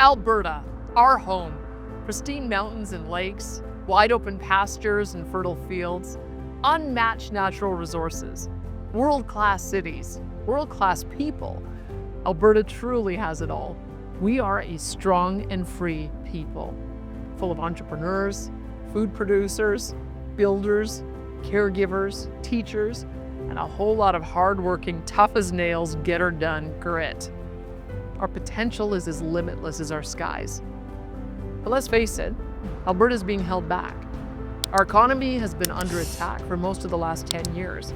Alberta, our home. Pristine mountains and lakes, wide open pastures and fertile fields, unmatched natural resources, world-class cities, world-class people. Alberta truly has it all. We are a strong and free people, full of entrepreneurs, food producers, builders, caregivers, teachers, and a whole lot of hardworking, tough-as-nails, get-her-done grit. Our potential is as limitless as our skies. But let's face it, Alberta is being held back. Our economy has been under attack for most of the last 10 years.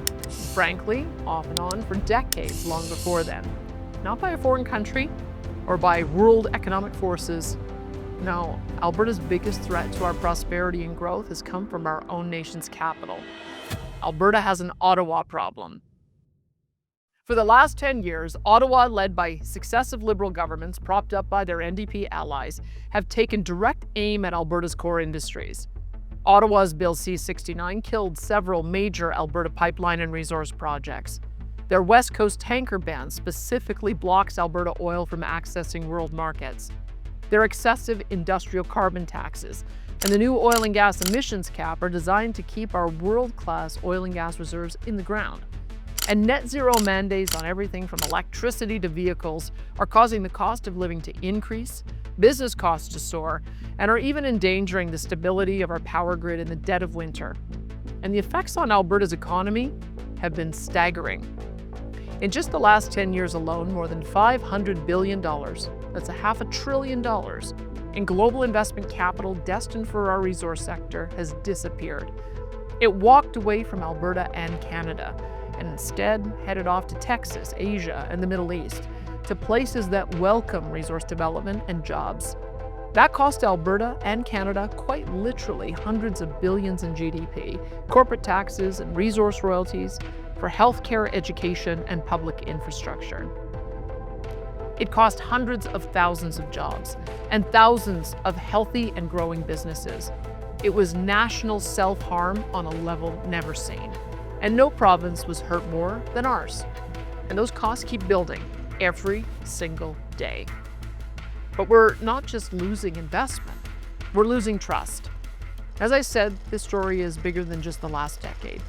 Frankly, off and on for decades long before then. Not by a foreign country or by world economic forces. No, Alberta's biggest threat to our prosperity and growth has come from our own nation's capital. Alberta has an Ottawa problem. For the last 10 years, Ottawa, led by successive Liberal governments propped up by their NDP allies, have taken direct aim at Alberta's core industries. Ottawa's Bill C-69 killed several major Alberta pipeline and resource projects. Their West Coast tanker ban specifically blocks Alberta oil from accessing world markets. Their excessive industrial carbon taxes and the new oil and gas emissions cap are designed to keep our world-class oil and gas reserves in the ground. And net zero mandates on everything from electricity to vehicles are causing the cost of living to increase, business costs to soar, and are even endangering the stability of our power grid in the dead of winter. And the effects on Alberta's economy have been staggering. In just the last 10 years alone, more than $500 billion, that's $500 billion, in global investment capital destined for our resource sector has disappeared. It walked away from Alberta and Canada, and instead headed off to Texas, Asia, and the Middle East, to places that welcome resource development and jobs. That cost Alberta and Canada quite literally hundreds of billions in GDP, corporate taxes and resource royalties for healthcare, education, and public infrastructure. It cost hundreds of thousands of jobs and thousands of healthy and growing businesses. It was national self-harm on a level never seen. And no province was hurt more than ours. And those costs keep building every single day. But we're not just losing investment, we're losing trust. As I said, this story is bigger than just the last decade.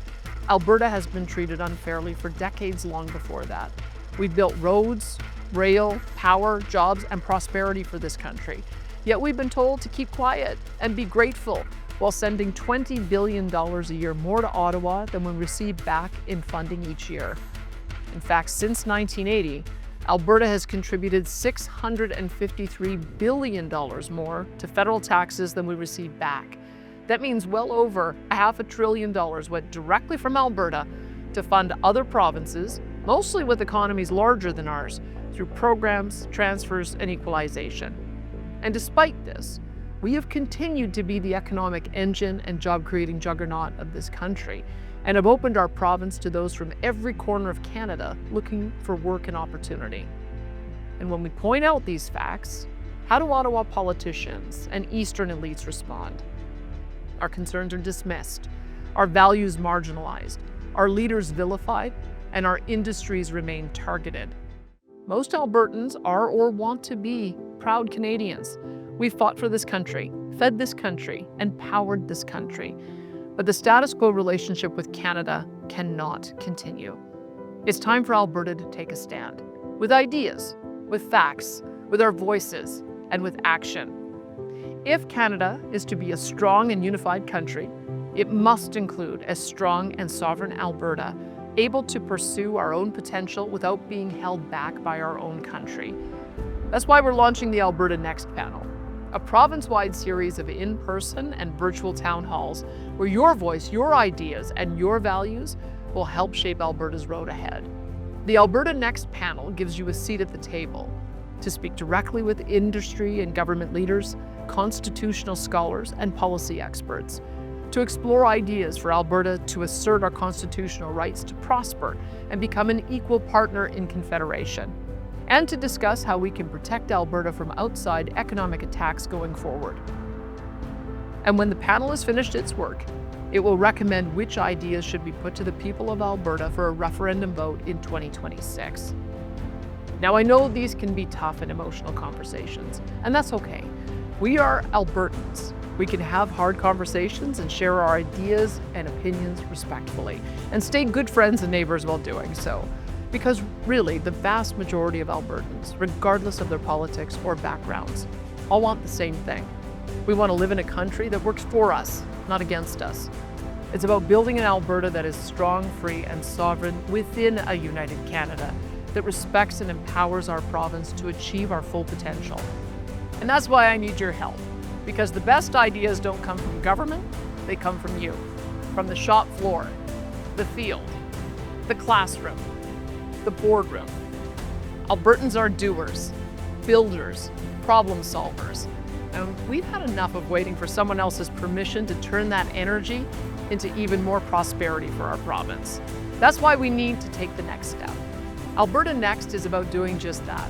Alberta has been treated unfairly for decades long before that. We've built roads, rail, power, jobs, and prosperity for this country. Yet we've been told to keep quiet and be grateful while sending $20 billion a year more to Ottawa than we receive back in funding each year. In fact, since 1980, Alberta has contributed $653 billion more to federal taxes than we receive back. That means well over $500 billion went directly from Alberta to fund other provinces, mostly with economies larger than ours, through programs, transfers, and equalization. And despite this, we have continued to be the economic engine and job-creating juggernaut of this country, and have opened our province to those from every corner of Canada looking for work and opportunity. And when we point out these facts, how do Ottawa politicians and Eastern elites respond? Our concerns are dismissed, our values marginalized, our leaders vilified, and our industries remain targeted. Most Albertans are or want to be proud Canadians. We've fought for this country, fed this country, and powered this country. But the status quo relationship with Canada cannot continue. It's time for Alberta to take a stand, with ideas, with facts, with our voices, and with action. If Canada is to be a strong and unified country, it must include a strong and sovereign Alberta, able to pursue our own potential without being held back by our own country. That's why we're launching the Alberta Next Panel, a province-wide series of in-person and virtual town halls where your voice, your ideas, and your values will help shape Alberta's road ahead. The Alberta Next Panel gives you a seat at the table to speak directly with industry and government leaders, constitutional scholars, and policy experts, to explore ideas for Alberta to assert our constitutional rights to prosper and become an equal partner in Confederation, and to discuss how we can protect Alberta from outside economic attacks going forward. And when the panel has finished its work, it will recommend which ideas should be put to the people of Alberta for a referendum vote in 2026. Now, I know these can be tough and emotional conversations, and that's okay. We are Albertans. We can have hard conversations and share our ideas and opinions respectfully, and stay good friends and neighbors while doing so. Because really, the vast majority of Albertans, regardless of their politics or backgrounds, all want the same thing. We want to live in a country that works for us, not against us. It's about building an Alberta that is strong, free, and sovereign within a united Canada that respects and empowers our province to achieve our full potential. And that's why I need your help, because the best ideas don't come from government, they come from you. From the shop floor, the field, the classroom, the boardroom. Albertans are doers, builders, problem solvers. And we've had enough of waiting for someone else's permission to turn that energy into even more prosperity for our province. That's why we need to take the next step. Alberta Next is about doing just that.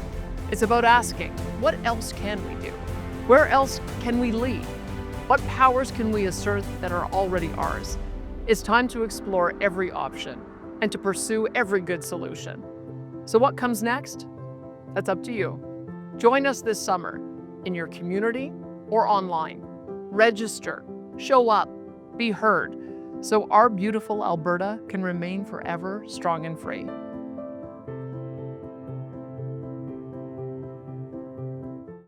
It's about asking, what else can we do? Where else can we lead? What powers can we assert that are already ours? It's time to explore every option and to pursue every good solution. So what comes next? That's up to you. Join us this summer in your community or online. Register, show up, be heard, so our beautiful Alberta can remain forever strong and free.